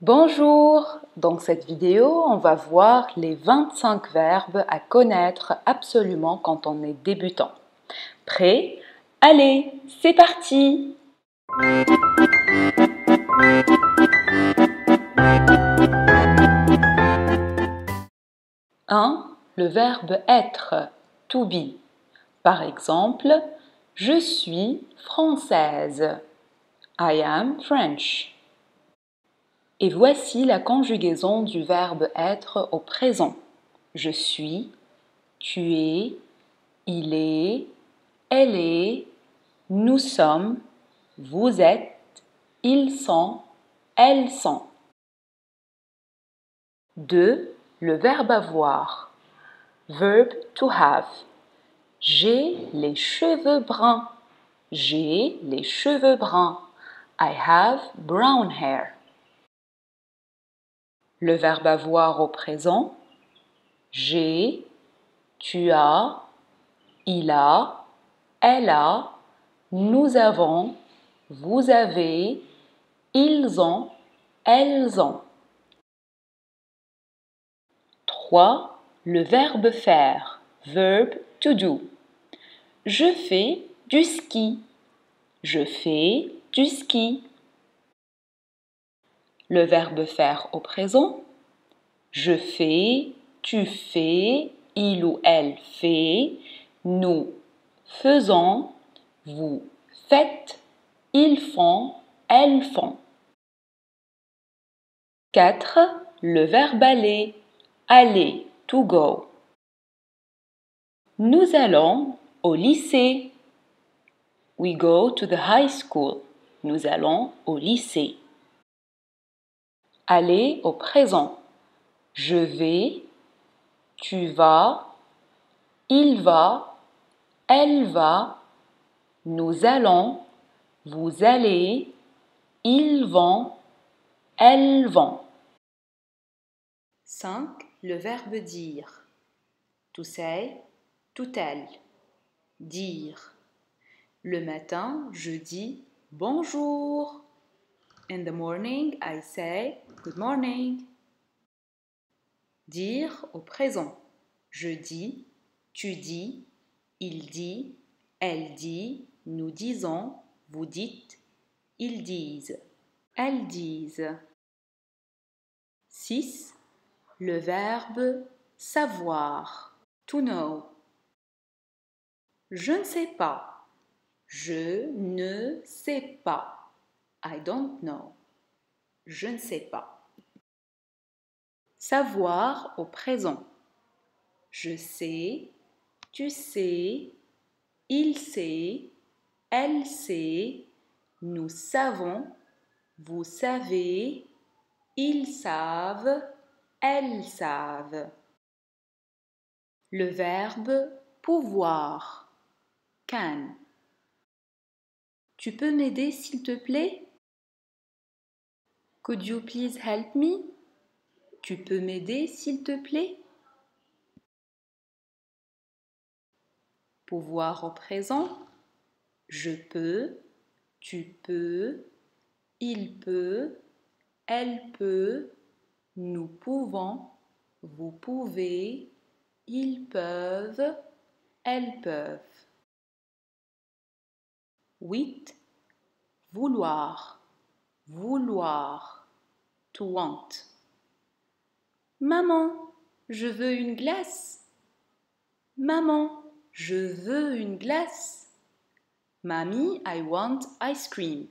Bonjour! Dans cette vidéo, on va voir les 25 verbes à connaître absolument quand on est débutant. Prêt? Allez, c'est parti! 1. Le verbe être, to be. Par exemple, je suis française. I am French. Et voici la conjugaison du verbe être au présent. Je suis, tu es, il est, elle est, nous sommes, vous êtes, ils sont, elles sont. 2. Le verbe avoir. Verb to have. J'ai les cheveux bruns. J'ai les cheveux bruns. I have brown hair. Le verbe avoir au présent. J'ai, tu as, il a, elle a, nous avons, vous avez, ils ont, elles ont. 3. Le verbe faire. Verb to do. Je fais du ski. Je fais du ski. Le verbe faire au présent. Je fais, tu fais, il ou elle fait, nous faisons, vous faites, ils font, elles font. 4. Le verbe aller. Aller, to go. Nous allons au lycée. We go to the high school. Nous allons au lycée. Aller au présent. Je vais, tu vas, il va, elle va, nous allons, vous allez, ils vont, elles vont. 5. Le verbe dire. To say, to tell. Dire. Le matin, je dis bonjour. In the morning, I say good morning. Dire au présent. Je dis, tu dis, il dit, elle dit, nous disons, vous dites, ils disent, elles disent. 6. Le verbe savoir. To know. Je ne sais pas. Je ne sais pas. I don't know. Je ne sais pas. Savoir au présent. Je sais, tu sais, il sait, elle sait, nous savons, vous savez, ils savent, elles savent. Le verbe pouvoir. Can. Tu peux m'aider s'il te plaît? Could you please help me? Tu peux m'aider s'il te plaît? Pouvoir au présent. Je peux, tu peux, il peut, elle peut, nous pouvons, vous pouvez, ils peuvent, elles peuvent. 8. Vouloir. Vouloir. To want. Maman, je veux une glace. Maman, je veux une glace. Mommy, I want ice cream.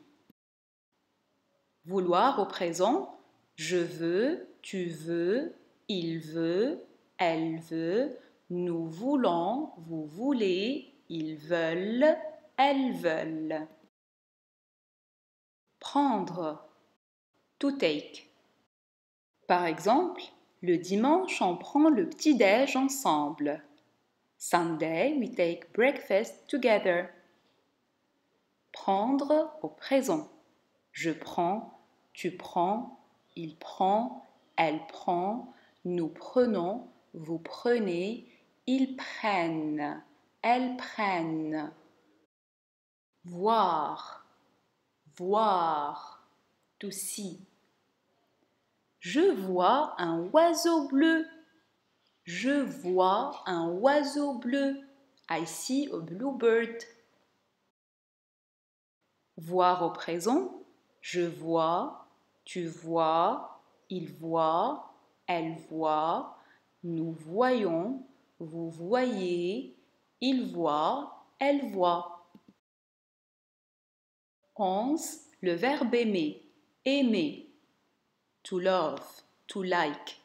Vouloir au présent. Je veux, tu veux, il veut, elle veut, nous voulons, vous voulez, ils veulent, elles veulent. Prendre. To take. Par exemple, le dimanche, on prend le petit-déj ensemble. Sunday, we take breakfast together. Prendre au présent. Je prends, tu prends, il prend, elle prend, nous prenons, vous prenez, ils prennent, elles prennent. Voir, voir, to see. Je vois un oiseau bleu. Je vois un oiseau bleu. I see a blue bird. Voir au présent. Je vois, tu vois, il voit, elle voit, nous voyons, vous voyez, il voit, elle voit. 11. Le verbe aimer. Aimer. To love, to like.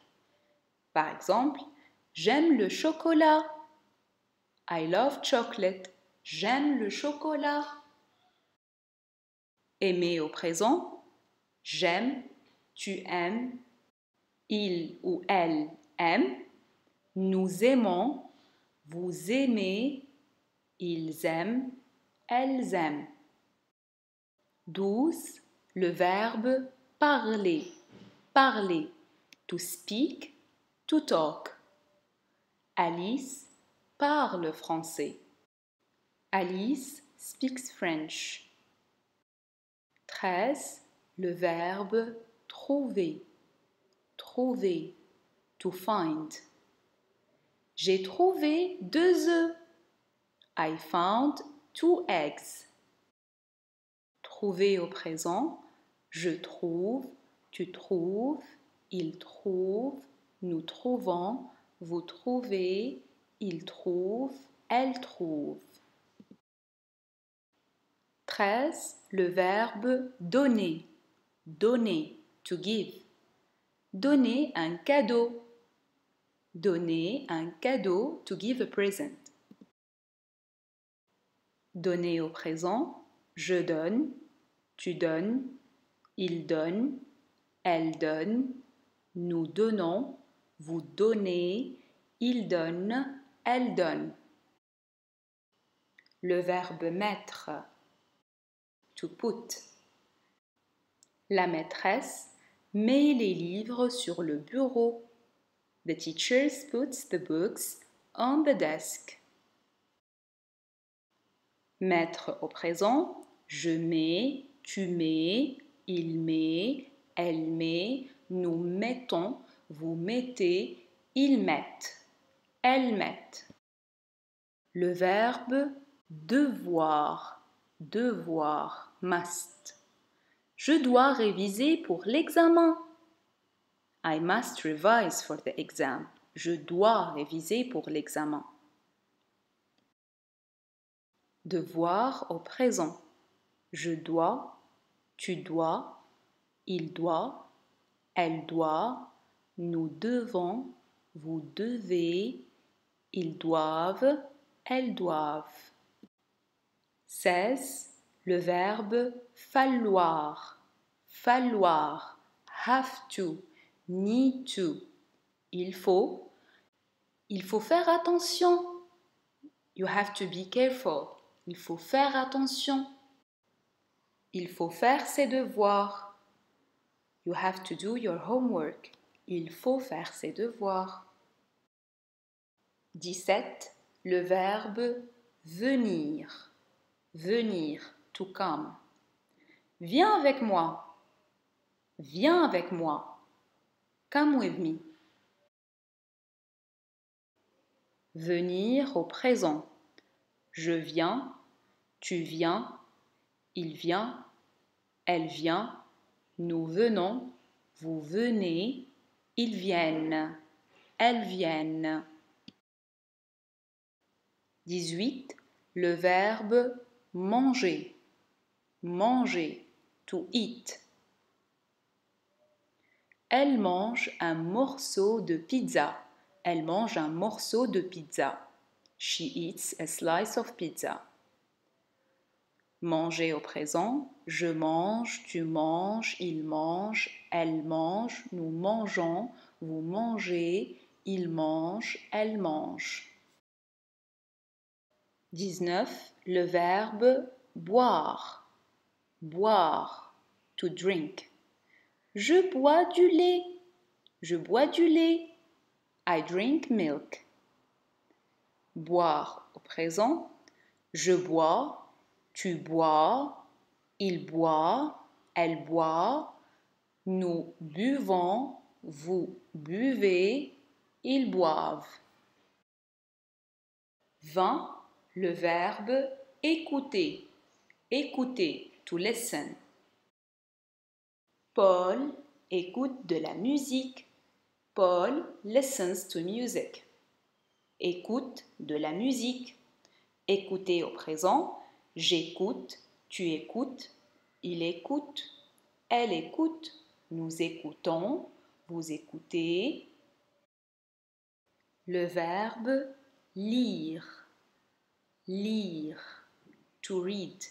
Par exemple, j'aime le chocolat. I love chocolate. J'aime le chocolat. Aimer au présent. J'aime, tu aimes, il ou elle aime. Nous aimons, vous aimez, ils aiment, elles aiment. 12. Le verbe parler. Parler. To speak, to talk. Alice parle français. Alice speaks French. 13. Le verbe trouver. Trouver. To find. J'ai trouvé 2 œufs. I found 2 eggs. Trouver au présent. Je trouve, tu trouves, il trouve, nous trouvons, vous trouvez, il trouve, elle trouve. 13. Le verbe donner. Donner, to give. Donner un cadeau. Donner un cadeau, to give a present. Donner au présent. Je donne, tu donnes, il donne, elle donne, nous donnons, vous donnez, il donne, elle donne. Le verbe mettre. To put. La maîtresse met les livres sur le bureau. The teacher puts the books on the desk. Mettre au présent. Je mets, tu mets, il met, elle met, nous mettons, vous mettez, ils mettent, elles mettent. Le verbe devoir. Devoir, must. Je dois réviser pour l'examen. I must revise for the exam. Je dois réviser pour l'examen. Devoir au présent. Je dois, tu dois, il doit, elle doit, nous devons, vous devez, ils doivent, elles doivent. 16. Le verbe falloir. Falloir. Have to. Need to. Il faut. Il faut faire attention. You have to be careful. Il faut faire attention. Il faut faire ses devoirs. You have to do your homework. Il faut faire ses devoirs. 17. Le verbe venir. Venir, to come. Viens avec moi. Viens avec moi. Come with me. Venir au présent. Je viens, tu viens, il vient, elle vient, nous venons, vous venez, ils viennent, elles viennent. 18. Le verbe manger. Manger, to eat. Elle mange un morceau de pizza. Elle mange un morceau de pizza. She eats a slice of pizza. Manger au présent. Je mange, tu manges, il mange, elle mange, nous mangeons, vous mangez, il mange, elle mange. 19. Le verbe boire. Boire, to drink. Je bois du lait. Je bois du lait. I drink milk. Boire au présent. Je bois, tu bois, il boit, elle boit, nous buvons, vous buvez, ils boivent. 20. Le verbe écouter. Écouter, to listen. Paul écoute de la musique. Paul listens to music. Écoute de la musique. Écouter au présent. J'écoute, tu écoutes, il écoute, elle écoute, nous écoutons, vous écoutez. Le verbe lire. Lire, to read.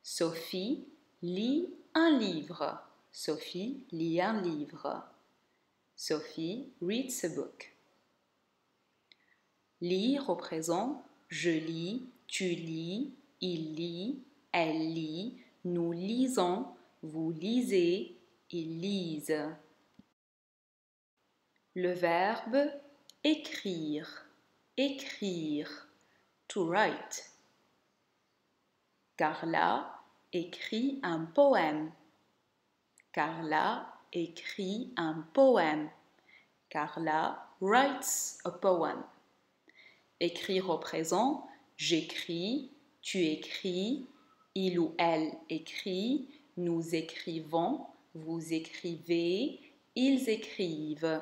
Sophie lit un livre. Sophie lit un livre. Sophie reads a book. Lire au présent. Je lis, tu lis, il lit, elle lit, nous lisons, vous lisez, ils lisent. Le verbe écrire. Écrire, to write. Carla écrit un poème. Carla écrit un poème. Carla writes a poem. Écrire au présent, j'écris, tu écris, il ou elle écrit, nous écrivons, vous écrivez, ils écrivent.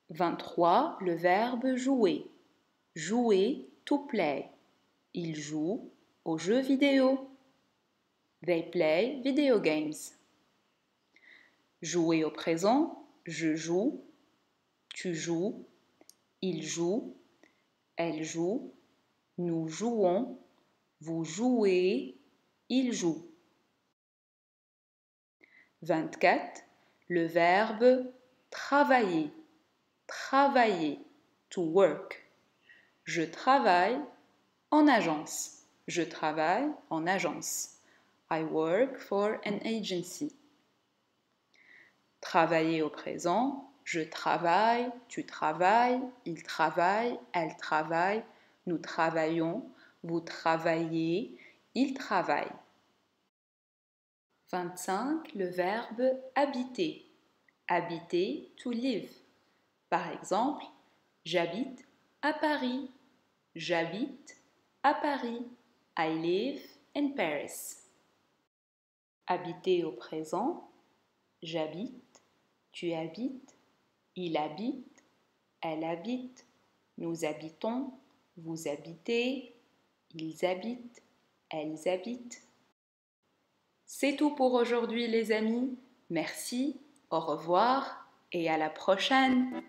23. Le verbe jouer. Jouer, to play. Ils jouent aux jeux vidéo. They play video games. Jouer au présent, je joue, tu joues, il joue, elle joue, nous jouons, vous jouez, il joue. 24. Le verbe travailler. Travailler, to work. Je travaille en agence. Je travaille en agence. I work for an agency. Travailler au présent. Je travaille, tu travailles, il travaille, elle travaille, nous travaillons, vous travaillez, il travaille. 25. Le verbe habiter. Habiter, to live. Par exemple, j'habite à Paris. J'habite à Paris. I live in Paris. Habiter au présent. J'habite, tu habites, il habite, elle habite, nous habitons, vous habitez, ils habitent, elles habitent. C'est tout pour aujourd'hui les amis. Merci, au revoir et à la prochaine.